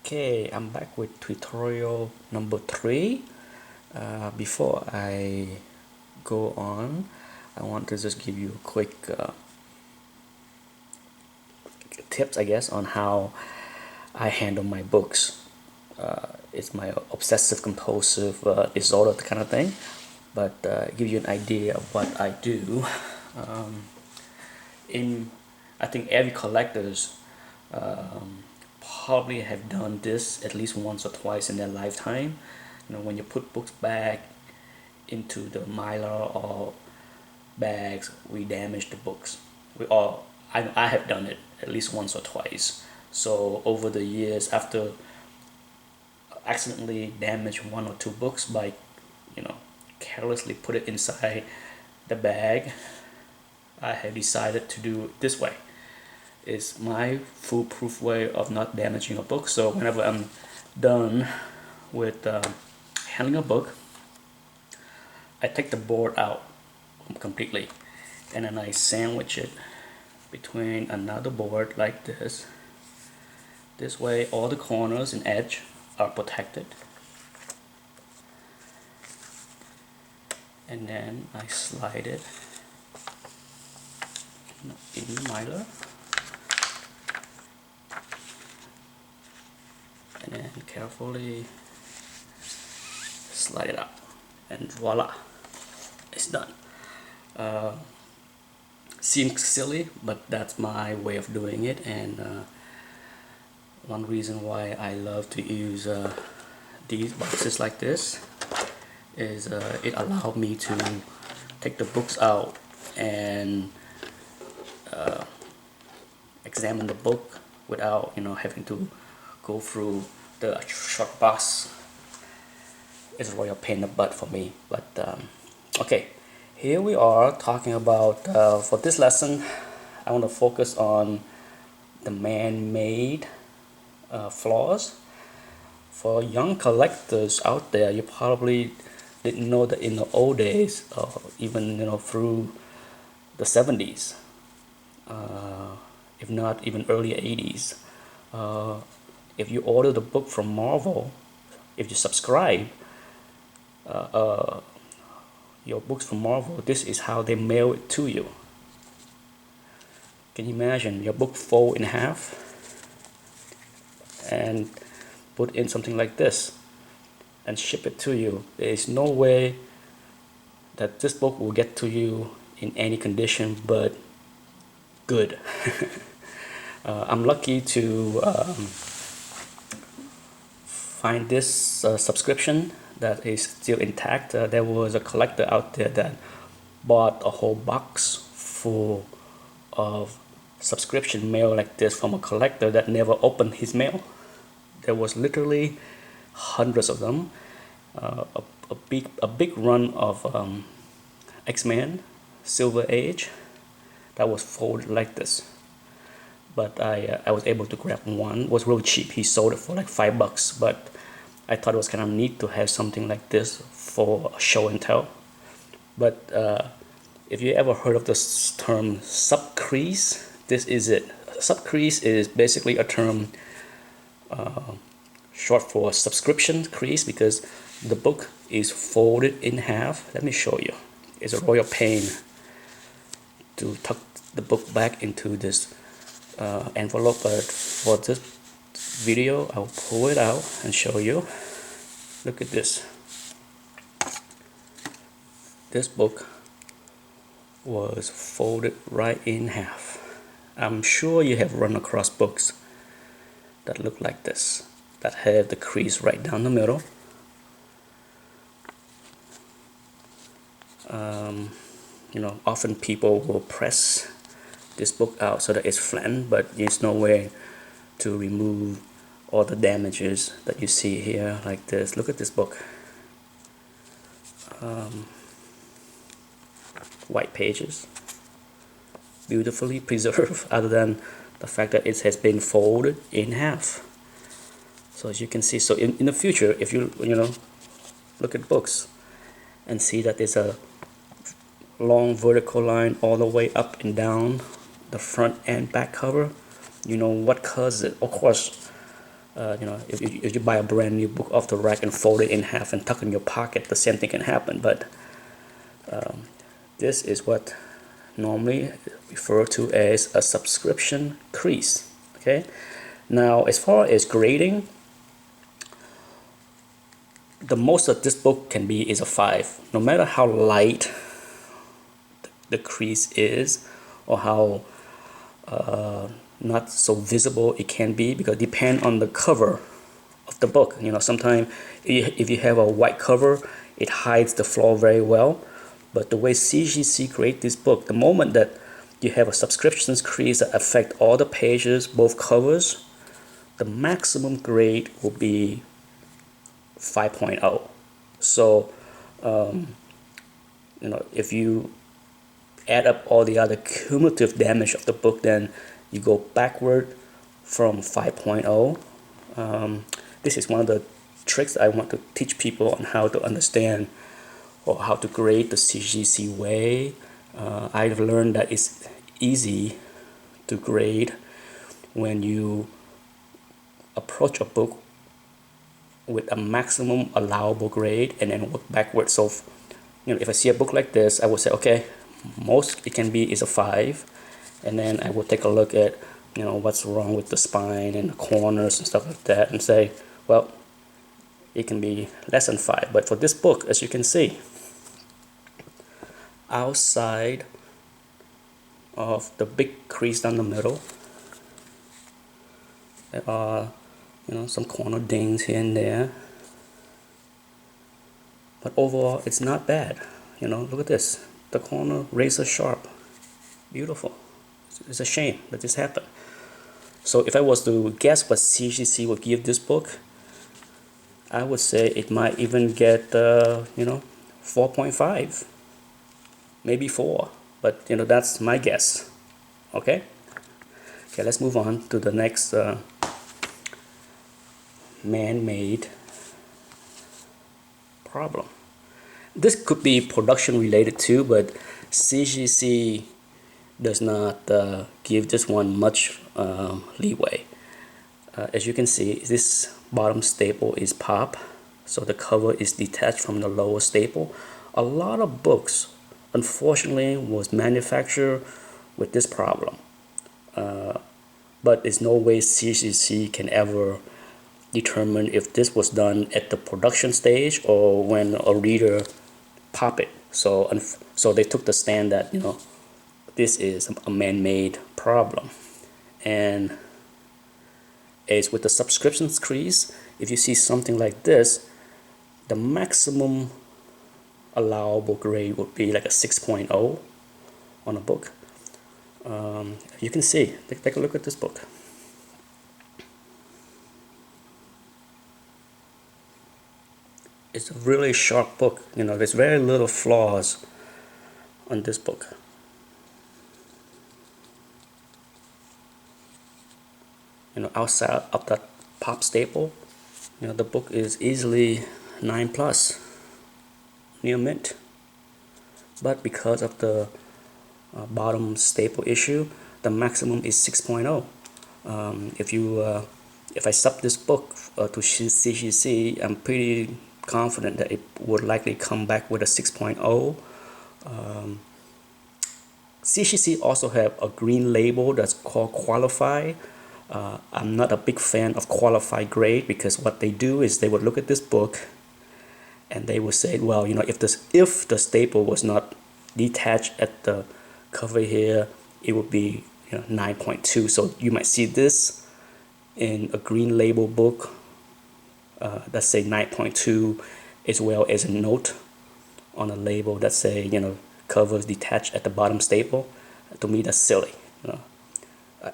Okay, I'm back with tutorial number 3. Before I go on, I want to just give you a quick tips, I guess, on how I handle my books. It's my obsessive compulsive disorder kind of thing, but give you an idea of what I do. Um, in I think every collectors probably have done this at least once or twice in their lifetime. When you put books back into the mylar or bags, we damage the books. I have done it at least once or twice. So over the years, after accidentally damage one or two books by carelessly put it inside the bag, I have decided to do it this way. It's my foolproof way of not damaging a book. So whenever I'm done with handling a book, I take the board out completely, and then I sandwich it between another board like this. This way all the corners and edge are protected. And then I slide it in the mylar, and then carefully slide it out, and voila, it's done. Seems silly, but that's my way of doing it, and one reason why I love to use these boxes like this is it allowed me to take the books out and examine the book without having to go through the short box. It's a royal pain in the butt for me, but okay, here we are talking about for this lesson I want to focus on the man-made flaws. For young collectors out there, you probably didn't know that in the old days, even through the 70s, if not even early 80s, if you order the book from Marvel, if you subscribe your books from Marvel, this is how they mail it to you. Can you imagine your book fold in half and put in something like this and ship it to you? There is no way that this book will get to you in any condition but good. I'm lucky to find this subscription that is still intact. There was a collector out there that bought a whole box full of subscription mail like this from a collector that never opened his mail. There was literally hundreds of them. A big run of X-Men Silver Age that was folded like this. But I was able to grab one. It was really cheap. He sold it for like $5, but I thought it was kind of neat to have something like this for a show and tell. But if you ever heard of this term sub-crease, this is it. Sub-crease is basically a term short for subscription crease, because the book is folded in half. Let me show you. It's a royal pain to tuck the book back into this envelope, but for this video I'll pull it out and show you. Look at this. This book was folded right in half. I'm sure you have run across books that look like this, that have the crease right down the middle. Often people will press this book out so that it's flattened, but there's no way to remove all the damages that you see here like this. Look at this book. White pages, beautifully preserved, other than the fact that it has been folded in half. So as you can see, so in the future, if you look at books and see that there's a long vertical line all the way up and down the front and back cover, you know what causes it. Of course, If you buy a brand new book off the rack and fold it in half and tuck it in your pocket, the same thing can happen. But this is what normally referred to as a subscription crease. Okay. Now, as far as grading, the most that this book can be is a 5. No matter how light the crease is, or how not so visible it can be, because it depends on the cover of the book. Sometimes if you have a white cover, it hides the flaw very well. But the way CGC grade this book, the moment that you have a subscriptions crease that affect all the pages, both covers, the maximum grade will be 5.0. So if you add up all the other cumulative damage of the book, then you go backward from 5.0. This is one of the tricks I want to teach people on how to understand or how to grade the CGC way. I've learned that it's easy to grade when you approach a book with a maximum allowable grade and then work backwards. So if I see a book like this, I would say, okay, most it can be is a 5, and then I will take a look at what's wrong with the spine and the corners and stuff like that, and say, well, it can be less than 5. But for this book, as you can see, outside of the big crease down the middle, there are some corner dings here and there, but overall it's not bad. Look at this, the corner razor sharp, beautiful. It's a shame that this happened. So if I was to guess what CGC would give this book, I would say it might even get 4.5, maybe 4, but that's my guess. Okay, let's move on to the next man-made problem. This could be production related too, but CGC does not give this one much leeway. As you can see, this bottom staple is pop, so the cover is detached from the lower staple. A lot of books, unfortunately, was manufactured with this problem, but there's no way CGC can ever determine if this was done at the production stage or when a reader pop it. So they took the stand that this is a man-made problem. And as with the subscriptions crease, if you see something like this, the maximum allowable grade would be like a 6.0 on a book. You can see, take a look at this book. It's a really sharp book. There's very little flaws on this book. Outside of that pop staple, the book is easily 9+, near mint. But because of the bottom staple issue, the maximum is 6.0. If I sub this book to CGC, I'm pretty confident that it would likely come back with a 6.0. CGC also have a green label that's called Qualify. I'm not a big fan of Qualify grade, because what they do is they would look at this book and they would say, well, if the staple was not detached at the cover here, it would be 9.2. So you might see this in a green label book, let's say 9.2, as well as a note on a label that say covers detached at the bottom staple. To me, that's silly.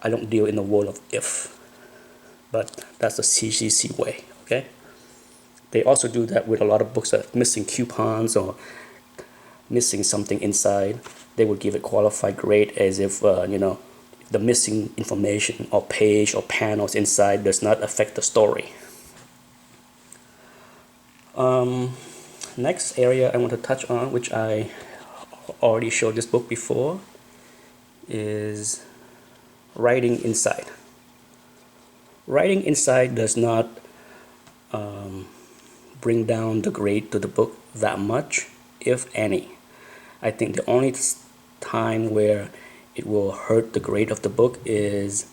I don't deal in the world of if, but that's the CGC way. Okay, they also do that with a lot of books that are missing coupons or missing something inside. They would give it qualified grade as if the missing information or page or panels inside does not affect the story. Next area I want to touch on, which I already showed this book before, is writing inside. writing inside does not bring down the grade to the book that much, if any. I think the only time where it will hurt the grade of the book is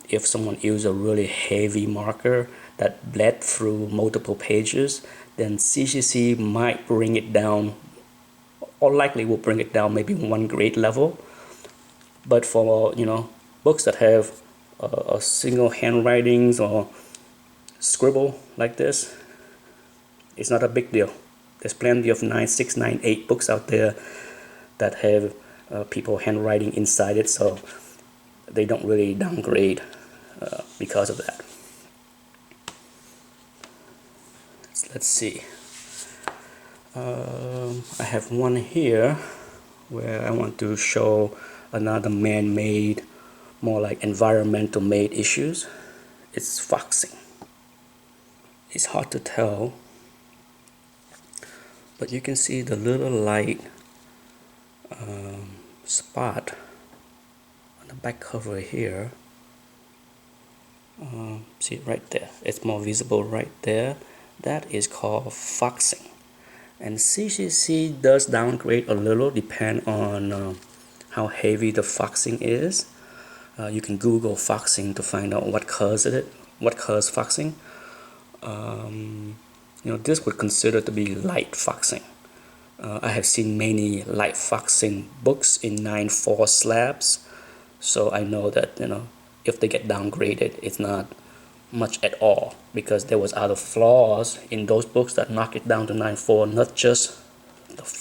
if someone uses a really heavy marker that bled through multiple pages, then CCC might bring it down, or likely will bring it down maybe one grade level. But for books that have a single handwritings or scribble like this, it's not a big deal. There's plenty of 9.6, 9.8 books out there that have people handwriting inside it, so they don't really downgrade because of that. Let's see. I have one here where I want to show another man-made, more like environmental made issues. It's foxing. It's hard to tell, but you can see the little light spot on the back cover here. See it right there. It's more visible right there. That is called foxing. And CCC does downgrade a little, depend on how heavy the foxing is. You can Google foxing to find out what causes foxing. This would consider to be light foxing. I have seen many light foxing books in 9.4 slabs, so I know that if they get downgraded, it's not much at all, because there was other flaws in those books that knock it down to 9.4, not just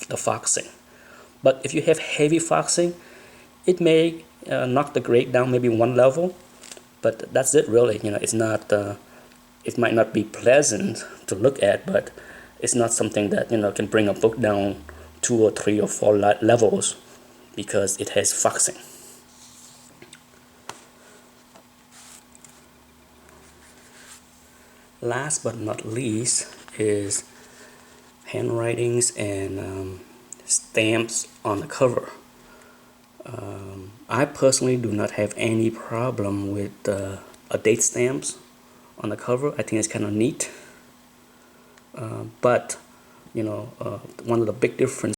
the foxing. But if you have heavy foxing, it may knock the grade down maybe one level, but that's it really. It's not. It might not be pleasant to look at, but it's not something that can bring a book down 2 or 3 or 4 levels because it has foxing. Last but not least is handwritings and stamps on the cover. I personally do not have any problem with a date stamps on the cover. I think it's kind of neat. But one of the big differences